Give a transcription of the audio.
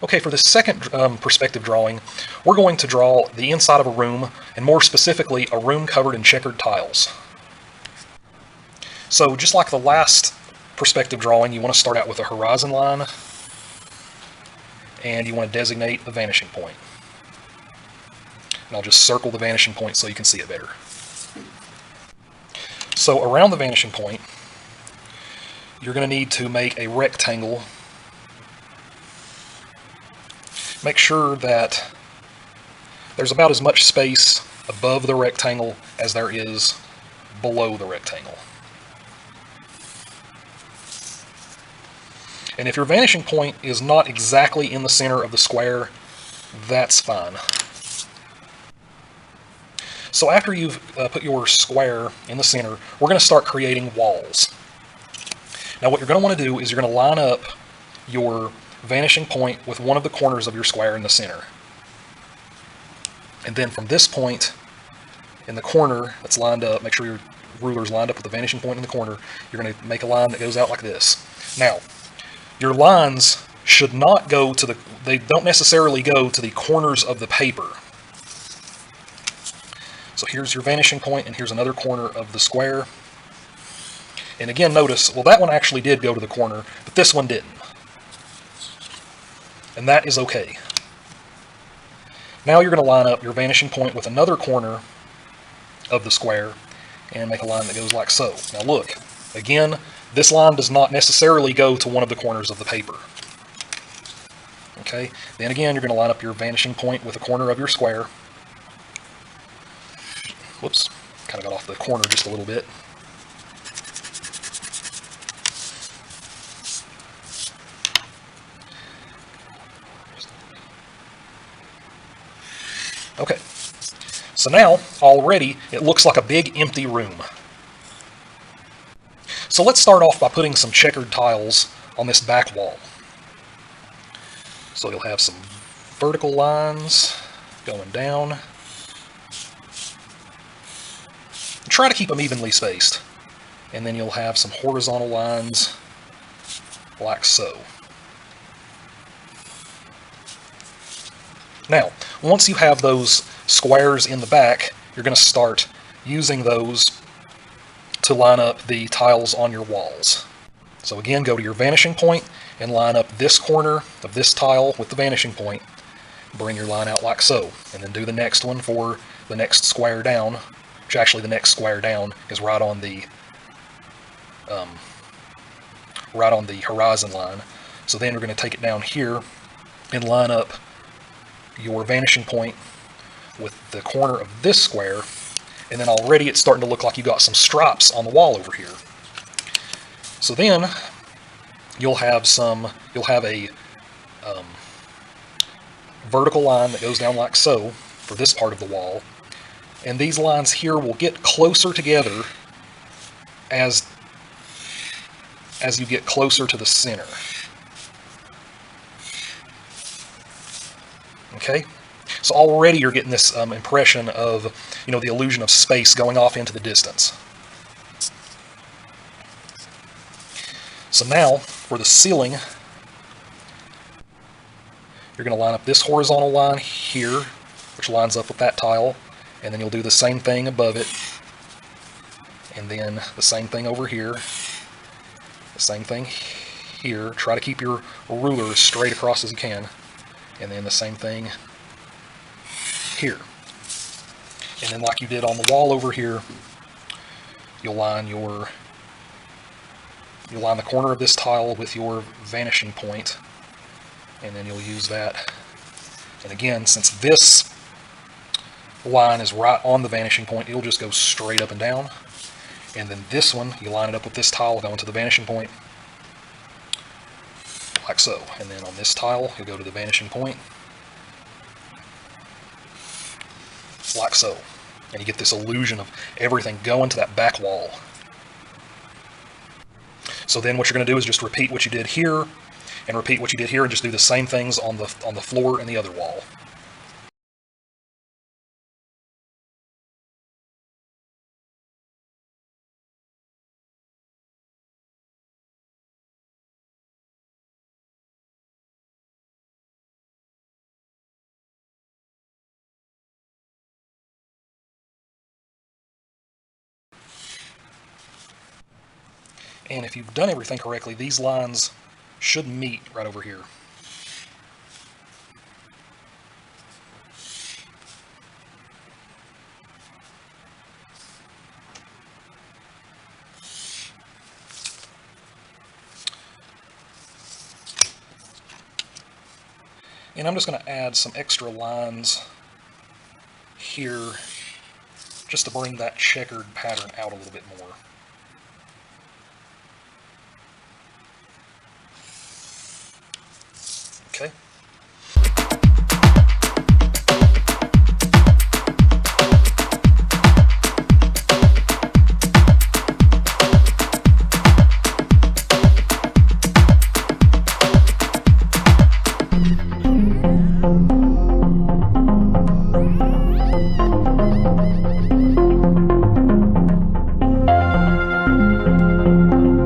Okay, for the second perspective drawing, we're going to draw the inside of a room, and more specifically, a room covered in checkered tiles. So just like the last perspective drawing, you want to start out with a horizon line, and you want to designate the vanishing point. And I'll just circle the vanishing point so you can see it better. So around the vanishing point, you're going to need to make a rectangle. Make sure that there's about as much space above the rectangle as there is below the rectangle. And if your vanishing point is not exactly in the center of the square, that's fine. So after you've put your square in the center, we're going to start creating walls. Now what you're going to want to do is you're going to line up your vanishing point with one of the corners of your square in the center. And then from this point in the corner that's lined up, make sure your ruler's lined up with the vanishing point in the corner, you're going to make a line that goes out like this. Now, your lines should not go to they don't necessarily go to the corners of the paper. So here's your vanishing point, and here's another corner of the square. And again, notice, well, that one actually did go to the corner, but this one didn't. And that is okay. Now you're going to line up your vanishing point with another corner of the square and make a line that goes like so. Now look, again, this line does not necessarily go to one of the corners of the paper. Okay, then again, you're going to line up your vanishing point with a corner of your square. Whoops, kind of got off the corner just a little bit. Okay, so now already it looks like a big empty room. So let's start off by putting some checkered tiles on this back wall. So you'll have some vertical lines going down. Try to keep them evenly spaced. And then you'll have some horizontal lines like so. Now, once you have those squares in the back, you're going to start using those to line up the tiles on your walls. So again, go to your vanishing point and line up this corner of this tile with the vanishing point. Bring your line out like so, and then do the next one for the next square down, which actually the next square down is right on the horizon line. So then we're going to take it down here and line up your vanishing point with the corner of this square, and then already it's starting to look like you got some stripes on the wall over here. So then you'll have a vertical line that goes down like so for this part of the wall, and these lines here will get closer together as you get closer to the center. Okay, so already you're getting this impression of, the illusion of space going off into the distance. So now, for the ceiling, you're going to line up this horizontal line here, which lines up with that tile, and then you'll do the same thing above it, and then the same thing over here, the same thing here. Try to keep your ruler as straight across as you can, and then the same thing here. And then like you did on the wall over here, you'll line the corner of this tile with your vanishing point, and then you'll use that. And again, since this line is right on the vanishing point, it'll just go straight up and down. And then this one, you line it up with this tile going to the vanishing point, like so. And then on this tile, you'll go to the vanishing point, like so. And you get this illusion of everything going to that back wall. So then what you're going to do is just repeat what you did here, and repeat what you did here, and just do the same things on the floor and the other wall. And if you've done everything correctly, these lines should meet right over here. And I'm just going to add some extra lines here just to bring that checkered pattern out a little bit more. Okay.